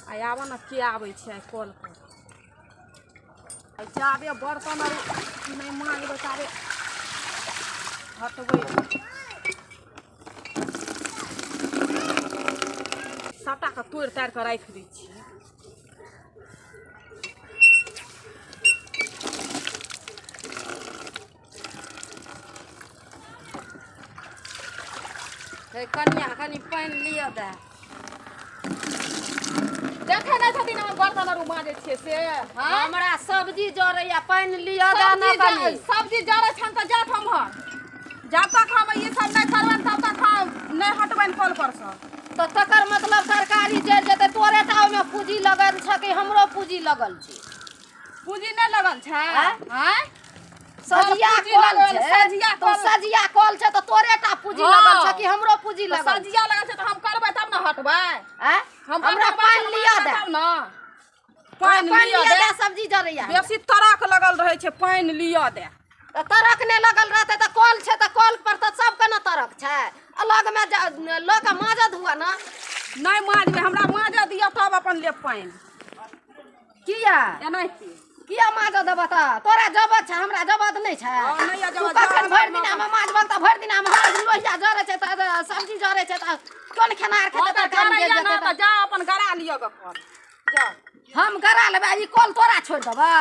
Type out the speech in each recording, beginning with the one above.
आइ आबऽ ने के आबै छै आइ कॉल पर जाबे बर्तन आर नहीं मांगबै ताबे हटबै सबटा के तोड़ि ताड़ि कऽ राखि दै छियै। कनिया कनि पानि लिअ दे देखे नहीं छथिन हम बर्तन आर मांजै छियै से हमरा सब्जी जरैया पानि लिअ दे न कनि सब्जी जरै छन त जात हमर जब तक हम ई सब नहीं करबन तब तक हम नहीं हटबन कॉल पर से तो तकर मतलब सरकारी जर जेतै तोरे टा ओमे पूंजी लगल छ कि हमरो पूंजी लगल छै। पूंजी नहीं लगल छै हैं सजिया कॉल छै तो सजिया कॉल छै तो तोरे टा पूंजी लगल छ कि हमरो पूंजी लगल सजिया लगल छै तो हम करबै तब न हटबै हैं हमरा पानि लिअ दे तब न पानि लिअ दे सब्जी जरैया बेसी तरक लगल रहै छै पानि लिअ दे तो तरक नहीं लगल रहतै तो कॉल छै तो कॉल पर तो सब के न तरक छै अलग में लोग माजद हुआ ना नहीं माजबै हमरा माजऽ दिअ तब अपन लेब पानि किया एनाहिते किया माजऽ देबऽ त तोरा जबत छै हमरा जबत नहीं छै तू कखन भरि दिन हम माजबक त भरि दिन हम लोहिया जरै छै त सब्जी जरै छै त कोन खेनार खेतै त काम दे जेतै त जा अपन गरा लिअ गपर जा हम गरा लेबै ई कॉल तोरा छोड़ देबऽ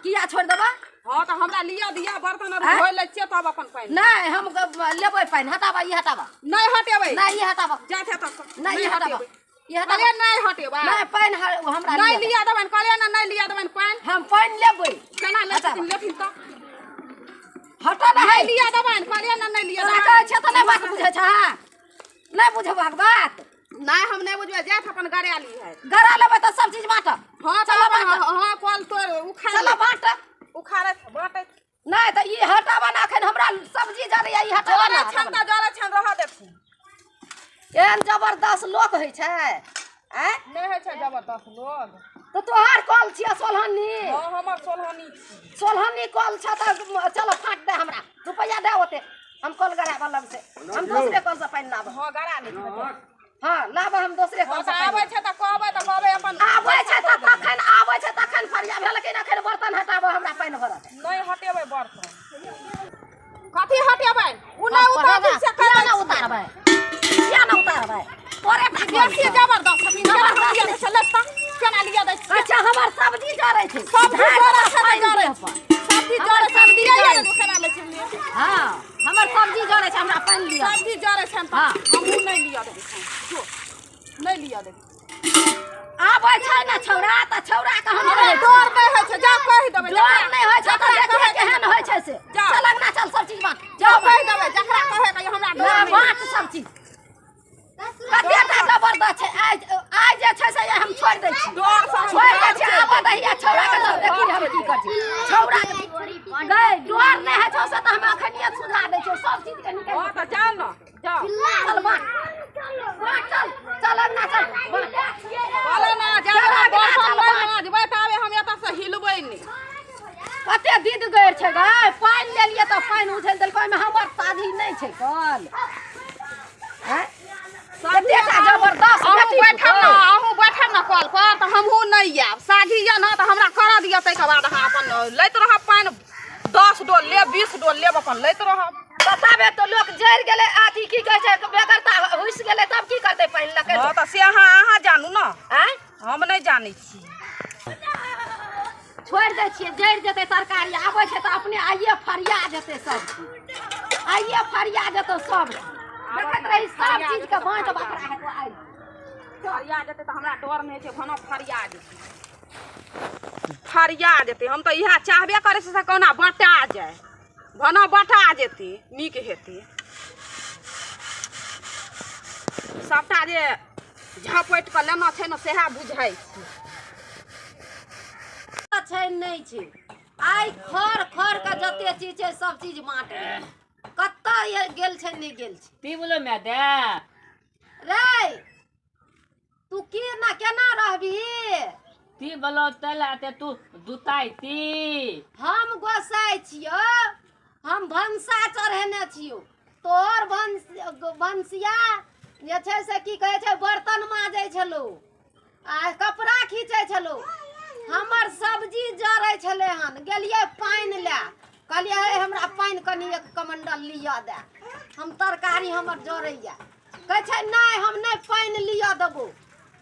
किया छोड़ देबऽ हां त हमरा लिअ दिया बर्तन आर धोइ लै छियै तब अपन पानि नहीं हम लेबै पानि हटाबा ई हटाबा नहीं हटेबै नहीं ई हटाबा जात है त नहीं ई हटाबा ये हटाबा नहीं हटेबा नहीं पानि हमरा नहीं लिया देबन कहलिए ना नहीं लिया देबन पानि हम पानि लेबै केना लेथिन लेथिन त हटा नहीं लिया देबन कहलिए ना नहीं लिया देबन कहै छै त नहीं बात बुझै छ नहीं बुझबाक बात नहीं हम नहीं बुझबै जात अपन गरा ली है गरा लेबै त सब चीज बांट हां चलो हां कॉल तोड़ उखाड़ चलो बांट उखाड़े बांटे नहीं त ई हटाबा ना अखन हमरा सब्जी जरैया ई हटाबा ना छन त जरै छन रह देथिन एहन जबरदस्त लोग होइ छै हैं नहीं होइ छै जबरदस्त लोग तो तोहार कॉल छिया सोलहनी हां हमर सोलहनी सोलहनी कॉल छ त चलो फाट दे हमरा रुपया दे ओते हम कॉल गराबा लग से हम दूसरे कॉल से पानी लाब हां गरा ले हां लाब हम दूसरे कॉल से आबै छै त कहबै अपन आबै छै त तखन आबै छै तखन फरिया भेल कि अखन बर्तन हटाबो हमरा पानी भरत नहीं हटेबै बर्तन कथि हटेबै उ नहीं उतारबै से केना ना उतारबै किया ना उतारबै तोरे बेसी जबरदस्त छथिन जबरदस्त चलत त केना लिया दै अच्छा हमर सब्जी जरै छै सब्जी जरै छै सब्जी जरै सब्जी लिया दे केना ले छै हां हमर सब्जी जरै छै हमरा पानि लिया सब्जी जरै छै त हमहु नहीं लिया दे जो नहीं लिया दे आबै छै ना छौरा त छौरा के हम डर नहीं होइ छै जा कहि देबै डर नहीं होइ छै त देखिए केहन होइ छै से चलक ना चल सब चीज बात जा कहि देबै जकरा कहे के हमरा डर बात सब चीज कतेटा जबरदस्त छै आइ जे छै से हम छोड़ दै छी छोड़ दै छी आबऽ दहिया छौरा के देखी हम की कर छी छौरा के गई डर नहीं है छौ से त हम अखनिए सुझा दै छी सब चीज के निकल हां त जाओ ना जाओ चल बात चल चल ना चल बोले ना जरा बर्तन मांजबै ताबे हम एत से हिलबै नहीं कते दिन गएर छै गई पानि ले लिए त पानि उछल देलकै में हमर शादी नहीं छै कल हैं कतेटा जबरदस्त अहूँ बैठब ना कॉल पर त हमहू नहीं आब साझी या ना त हमरा कर दिया तै के बाद अहाँ अपन लैत रहब पानि 10 डोल ले 20 डोल लेब अपन लैत रहब बताबे तो लोग जर गेले आथी की कहै छै बेगरता हुइस गेले तब की करतै पानि लके हां त से अहाँ जानू ना हैं हम नहीं जानै छी छोड़ दै छियै जर जेतै सरकारी आबै छै त अपने आइए फरिया जेतै सब आइए फरिया जेतै सब देखत रही सब चीज के बांट बकरा है तो आई फरिया जेतै त हमरा डर नहीं छै भनो फरिया जेतै हम त इहा चाहबे करे से कोना बटा जाय भनो बटा जेतै नीक हेतै सबटा जे झपट के लेना छै न सेहा बुझाइ छै नहीं छै आई खर खर के जते चीज छै सब चीज बांटे कत्ता ये गेल छै नहीं गेल छै ती बोलो मैं दे रे तू की ना केना रहबी ती बोलो तलाते तू दुताई ती हम गोसाई छियो हम भंसा चढ़ेने छियो तोर भंसिया जे छै से की कहै छै बर्तन माजै छलो आ कपड़ा छलो हमर सब्जी जरै छले हन गेलिए पानी ले कहलिए हे हमरा पानी कनी एक कमंडल लिया दे हम तरकारी हमर जरैया कहै छै नहीं हम नहीं पानी लिया देबो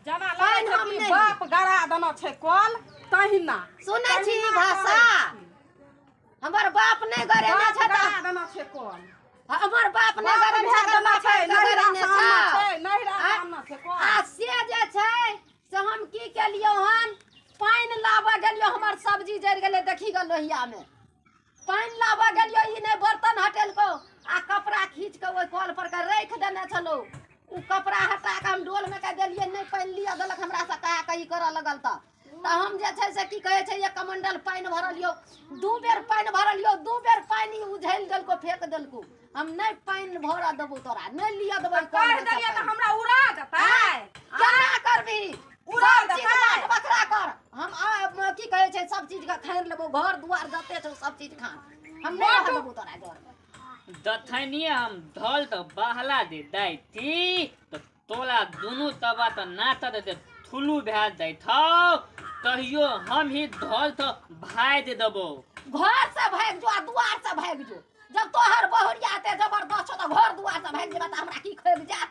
जना लाइन हम बाप गड़ा देना छै कल तहिना सुनै छी भाषा हमर बाप नहीं गरेने छै गड़ा देना छै कल हमर बाप नहीं गरेने छै नहिरा सामना छै कल आ से जे छै से हम की केलियो हन पानी लाबा गेलियो हमर सब्जी जर गेले देखी ग लोहिया में पानी लाबा गेलियो ई नहीं बर्तन हटेल को आ कपड़ा खींच के ओइ कल पर के रख देने छलो उ कपड़ा हटा के हम डोल में के देलिए नहीं पानी लिया देलक हमरा से कहा कही करऽ लगल त हम जे छै से की कहे छै एक कमंडल पानी भरलियो दू बेर पानी भरलियो दू बेर पानी उझैल देलको फेंक देलको हम नहीं पानी भरा देबो तोरा नहीं लिया देबो कर देलिए त हमरा उड़ा देतै केना करबी उड़ा सब चीज बात बकरा कर हम की कहे छै सब चीज के खाइ लेबो घर दुआर जते छै सब चीज खा हम नहीं रह देबो तोरा घर दथनिए हम धल तो बहला दे दैती तो तोला दुनू तबा तो नाता दे थुलू भै दै थौ कहियो हम ही धल तो भाई दे देबो घर से भाग जो दुआर से भाग जो जब तोहर बहुरिया ते जबरदस्त छौ तो घर दुआर से भाग जेबा त हमरा की खोल जात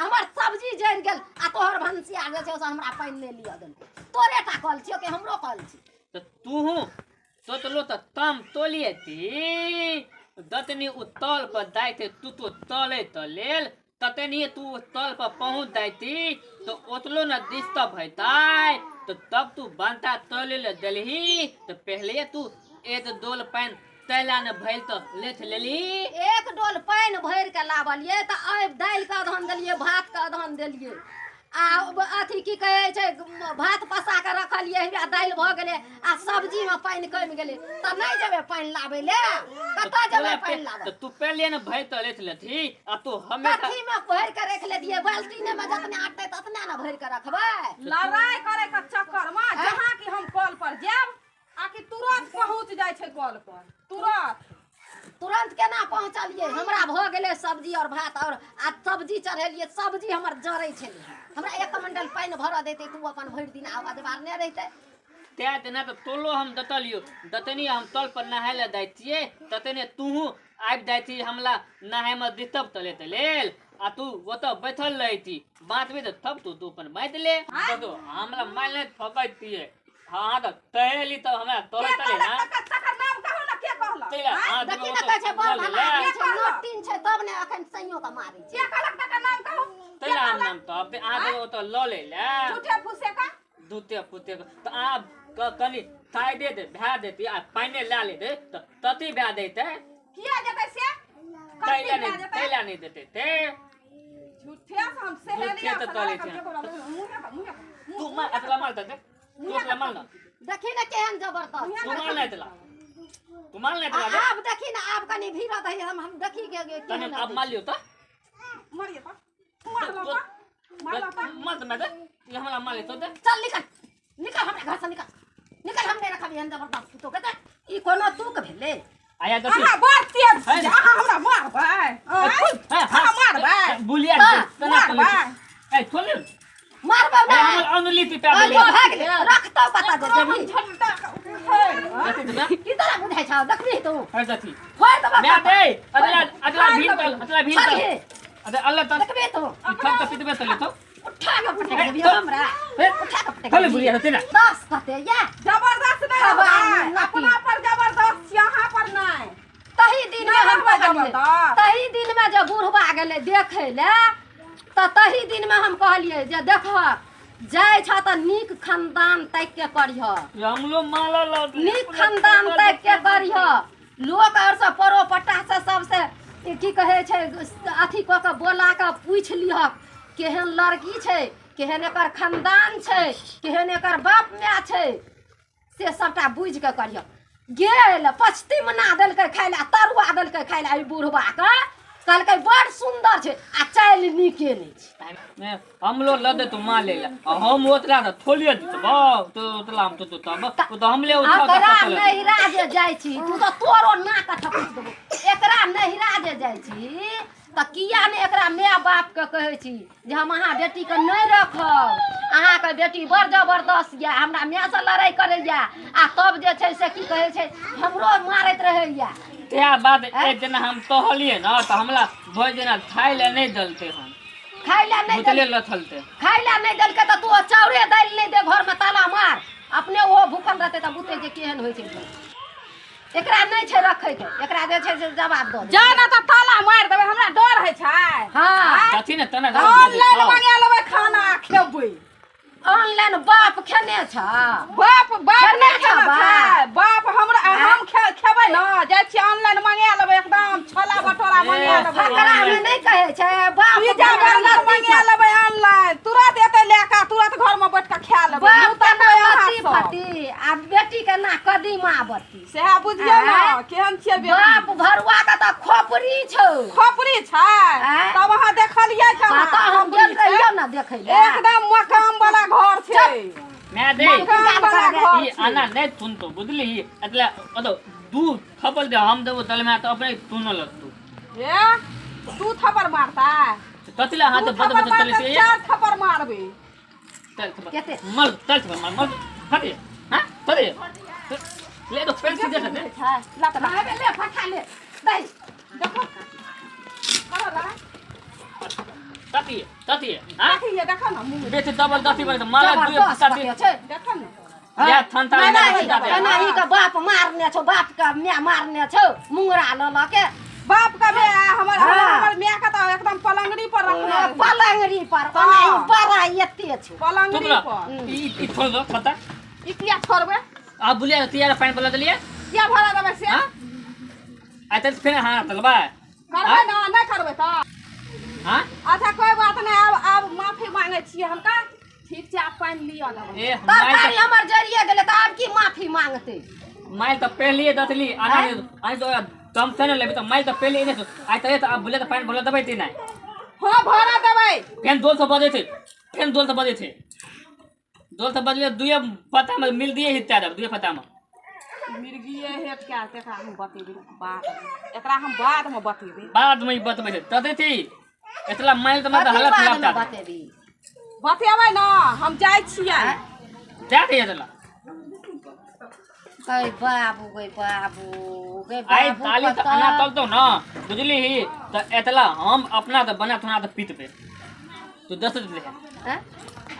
हमर सब्जी जर गेल आ तोहर भंसिया जे छै से हमरा पानी ले लिया देल तोरे टा कल छियो कि हमरो कल छी तो तू सोचलो तो तम तोलिएती दतनी उतल पर दाइते तू तो तले तलेल ततनी तू तल पर पहुंच दाइती तो ओतलो न डिस्टर्ब भइताय तो तब तू बनता तले ले देलही तो पहले तू एक डोल पानी तैला न भइल तो लेथ लेली एक डोल पानी भर के लावलिए त आब दाल के अधन देलिए भात के अधन देलिए आ अथी की कहे छै भात पसा के रखलिए आ दाल भ गेले आ सब्जी में पानी कम गेले त नहीं जेबे पानी लाबे ले कता जेबे पानी लाबे तो तू पहले न भइ तो लेथ लेथी आ तू हमें कथी में भर के रख ले दिए बाल्टी में जतने आटे ततने न भर के रखबे लड़ाई करे के चक्कर में जहां कि हम कल पर जाब आकि तुरंत पहुंच जाय छै कल पर तुरंत केना पहुंचलिए हमरा भ गेले सब्जी और भात और आ सब्जी चढ़ेलिए सब्जी हमर जरै छै हमरा एक कमंडल पानी भरा देते तू अपन भर दिन आवाज बार नहीं रहते ते देना तो तोलो हम दतलियो दतनी हम तल पर नहाय ले दैतिए ततने तू आबि दैती हमला नहाय में दितब तले तलेल आ तू वो तो बैठल रहती बात में तो तब तू अपन बैठ ले तो हमला माल नहीं फकैतिए हां तो तहेली तो हमरा तोले तले ना तकर नाम कहू ना के कहला तेला हां देखि न कहै छै बड़ भला छै नोट 3 छै तब ने अखन सइयो के मारै छै के कहलक तकर नाम कहू तेला नाम तो अब आ दे तो ल ले ले झूठे फुसे का दूते पुते तो आप कनी ताई दे भै देती आ पानी ला ले दे तो तती भै देते किया देते से तैला नहीं देते थे झूठे से हम सहेलिया तो तले थे तू मार अतला मार दे तू अतला मार ना देखि न केहन जबरदस्त तू मार नहीं तला तू मार नहीं तला अब देखि न अब कनी भीरा दही हम देखि के तने अब मार लियो तो मारिए तो मार लो मत मैं दे ये हमरा मार ले तो दे चल निकल निकल हमरा घर से निकल हम नहीं रखबी हम जबरदस्त तो कहते ई कोनो तू के भेले आया दती हां बात तेज छै हां हमरा मारबै हां मारबै बुलिया तना ए छोड़ मारबे ना हमर अनुली पिटा दे भाग ले रखतो पता दे जभी झंडा की तरह बुझाइ छ देखबी तू है दती फोड़ दबा मैं दे अगला भीड़ अरे अल्लाह तक देखबी तू सब तो पिटबे तले तो उठा के पटक देबी हमरा उठा के पटक खाली बुलिया होते ना 10 कते या जबरदस्त नहीं होगा अपना पर जबरदस्त यहाँ पर नहीं तही दिन में हम कहलिए तही दिन में जब बूढ़बा गेले देखे ले त तही दिन में हम कहलिए जे देखो जाय छ त नीक खानदान तक के करिह हम लोग माला लग नीक खानदान तक के करिह लोग और से परो पट्टा से सबसे की कहे छै अथी क के बोला के पूछ लिह केहन लड़की छै केहन एकर खानदान छै केहन एकर बाप माय छै से सबटा बुझ के करिह गेल पछती मना देलकै खाय ले तरुआ देलकै खाय ले बूढ़बा के कहलकै बड़ सुंदर छै आ चाल नीके नै छै हम लोग लदे तो मार ले हम ओतरा तो थोलिए तो तो उतला हम तो तब तो हमले उठा एकरा नहिरा जे जाइ छी तू तो तोरो नाक ठपक देबो एकरा नहिरा जे जाइ छी त किया ने एकरा माय बाप के कहै छी जे हम अहाँ बेटी के नहीं रखब, अहाँ के बेटी बड़ जबरदस्त या, हमरा माय से लड़ाई करैया आ तब जे छै से की कहै छै हमरो मारैत रहैया। त्या बाद एक दिन हम कहलिए ना तो हमरा भोज दिन खाइ ले नहीं दलते हम, खाइ ले नहीं बुतले दल, लथलते, खाइ ले नहीं दल के त तू चाउरे दालि नहीं दे घर में ताला मार, अपने वो भूखल रहते त बुते जे केहन होय छै। एकरा नहीं छै रखै के, एकरा जे छै से जवाब दो जा ना त ताला मार देबै, हमरा डर है छै। हां कथी ने तना ऑनलाइन मंगा लेबै खाना खेबै। ऑनलाइन बाप खेने छ, बाप बाप खेने नहीं छ खेबै छै, बाप हमरा हम खेबै ना, जाय छी ऑनलाइन मंगा लेबै, एकदम छोला भटोरा मंगा लेबै। फकरा में नहीं कहै छै बाप पिज्जा बर्गर मंगा लेबै ऑनलाइन, तुरंत एते लेका तुरंत घर में बैठ के खा लेबै। बाप मुँह के तकबै ना अहाँ बत्ती सब। फटी आ बेटी के ना कदीमा बत्ती। सेहा बुझियौ ना केहन छियै बाप बेटी। भरुआ के त खोपड़ी छौ, खोपड़ी छै तब अहाँ देखलियै कहाँ पता हम गेल रहियो ना देखै ले। एकदम मकाम वाला घर छै। मैं दे मकाम वाला घर ये छै। आना नहीं सुन तो बुझली એટલે तो दूध थपल दे हम देबो तल में तो अपने सुनल तू ए तू थप्पड़ मारता, कतिला हाथ तू बद थप्पड़ बद तले मारता, से चार थप्पड़ मारबे। तल केते? मल तल मल हटे हां तले ले तो पेंसिल दे दे छै ला त ले फटा ले दai देखो करो लगा तती तती हां देखी ये देखो ना मुंह में बेटे डबल दती बन माला दुए जबरदस्त तती बतिया छै। देखो ना या थनता नहीं के बाप मारने छौ, बाप के माय मारने छौ मुंगरा ल ल के। बाप का बे हमर हाँ। हमर मियां का तो एकदम पलंगड़ी पर रखने रही। पलंगड़ी पर हाँ। ओनाही बड़ा एते छौ। पलंगड़ी तुमला पर ई छोड़ दो पता इतिया छोड़बे अब बुलिया तियारा पानी बोला दलिए क्या भरा देबे से हां आते फिर हां तलबा करबे ना नहीं करबे त हां अच्छा कोई बात नहीं, अब माफी मांगे छिए हमका। ठीक छै आप पानी लियो देबे। ए तरकारी हमर जरिए गेले त आब की माफी मांगते। माइल तो पहले दतली आना आई तो दम से न लेबे तो माइल तो पहले ने आई तो अब बुले तो पानी बोला दबे ती नहीं हां भरा देबे। फेन दोल से बजे थे फेन दोल से बजे थे दोल से बजले दुए पता में मिल दिए हित्ता दब दुए पता में मिर्गिए हेत क्या तेकरा हम बतेबे बात, एकरा हम बाद में बतेबे। बाद में बतबे थे तते थी इतला माइल तो मत हालत खराब था बतेबी बतेबे ना हम जाय छिए। जा दे इतला गई बाबू गई बाबू गई आई बाबू ताली तो आना तल तो ना बुझली ही तो इतला हम अपना तो बना थोड़ा तो पीत पे तो 10 दे हैं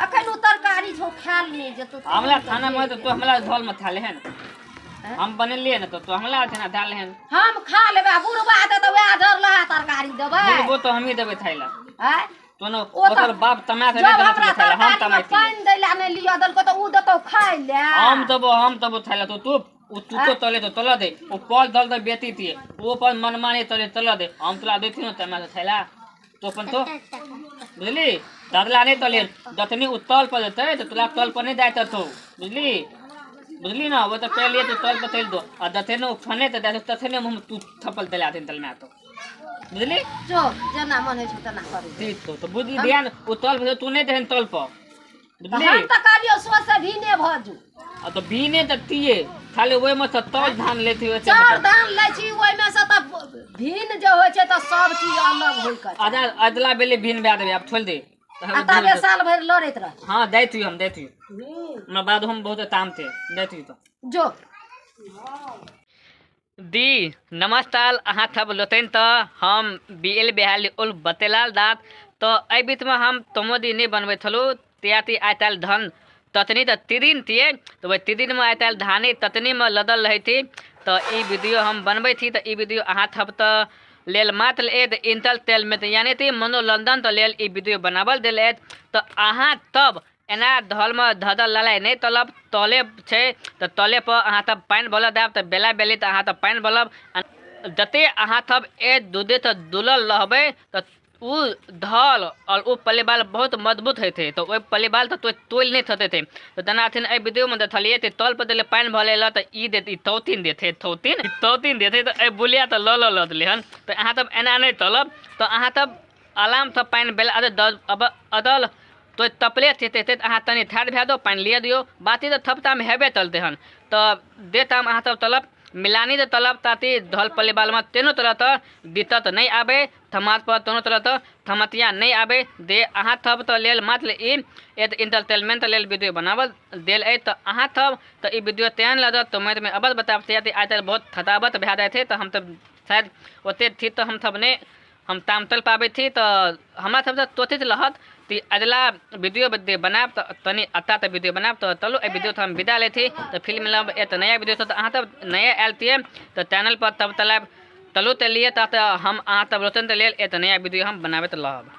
अखन उ तरकारी छौ खाल नहीं जे तू हमला खाना में तो हमला झोल में थाले है हैं? हम बनलिए ना तो हमला थे ना डाल है हम खा लेबे बुढ़बा दे त वे डर लहा तरकारी देबे वो तो हम ही देबे थाइला हैं तो न ओ तो- ओकर बाप तमा के जब नहीं हमरा देबे थाइला हम तरकारी में तमा पानी दैला नहीं लिया दल को तो उ देतो खाइ ले। हम तब थाइला तो तू तो तले तो तला दे वो पॉल दल दे बेटी थी वो पर मनमानी तले तला दे हम तला देती ना तमा के थाइला तो अपन तो बुझली दादला नहीं तले दतनी उतल पर देते तो तुला तल पर नहीं दायता तो बुझली बुझली ना वो तो पहले तो तल पर तेल दो और दते ने फने तो दे तथे ने मुंह तू थपल दला दिन तल में तो बुझली जो जना मन है छ तना करू ठीक तो बुझली ध्यान उतल पर तू नहीं देहन तल पर बुझली हम त कालियो सो से भी ने भजू आ तो बीने त तिए खाली ओय में से तल धान लेती हो चार धान लै छी ओइ में से त भीन जे होय छै त सब चीज अलग होय के छै। आधा अदला बेले बीन ब्या देबे अब छोड़ दे आ तबे साल भर लड़ैत रह हां दैती हम दैती हमरा बाद हम बहुत काम थे दैती तो जो दी नमस्कार अहाँ सब लोतन तो हम बीएल बिहाली उल बतेलाल दात तो एहि बीच में हम तमोदी नहीं बनबे थलू त्याती आइतल धन ततनी तो तिदिन थिए तो वही तिदिन में आइतल धानी ततनी में लदल रही थी तो ई वीडियो हम बनबे थी तो ई वीडियो अहाँ सब तो लेल मात्र एद इंटल तेल में तो यानी थी मनोरंजन तो लेल ई वीडियो बनावल दिल तो अहाँ तब एना धल में धदल ललाई नहीं तलब तले छे तो तले पर अहाँ तब पानी बोल देब तो बेला बेली तो अहाँ तब पानी बोलब जते अहाँ तब ए दूधे तो दुलल रहबे तो उ धल और उ पलेबाल बहुत मजबूत होते तो वो पलेबाल तो तोल नहीं थते थे तो तना थिन ए वीडियो में देखलिए तो तल पर दिले पानी भले तो ई देती तौतीन देते तौतीन देते तो ए बुलिया तो ल दिले हन तो अहाँ तब एना नहीं तलब तो अहाँ तब आराम से पानी बेला अब अदल तो तपले थे अहाँ तनी ठाड़ भे दो पानी लिया दियो बाती तो थपता में हेबे तलते हन तो देता अहाँ तब तलब मिलानी तो तलब ताती ढल पल्ले बाल में तेनो तरह तो दिक्कत नहीं आवे थमात पर दोनों तरह तो थमतिया नहीं आवे दे अहाँ थब तो लेल मात्र ई इंटरटेनमेंट लेल वीडियो बनावल देल है तो अहाँ थब तो ई वीडियो तेन लगा तो मैं अबल बताते आज तक बहुत थकावट भे जाए थे तो हम तब शायद ओते थी तो हम थब ने हम ताम तल पावे थी तो हमारा सबसे तोते लहत ती अगला वीडियो बनाब तो तनी अता तो वीडियो बनाब तो चलो ए वीडियो तो हम विदा ले थी तो फिल्म मतलब एक नया वीडियो तो अहाँ तब नया आयल थी तो चैनल पर तब तलब तलो तो लिए तो हम अहाँ तब रोशन तो ले एक नया वीडियो हम बनावे तो लहब।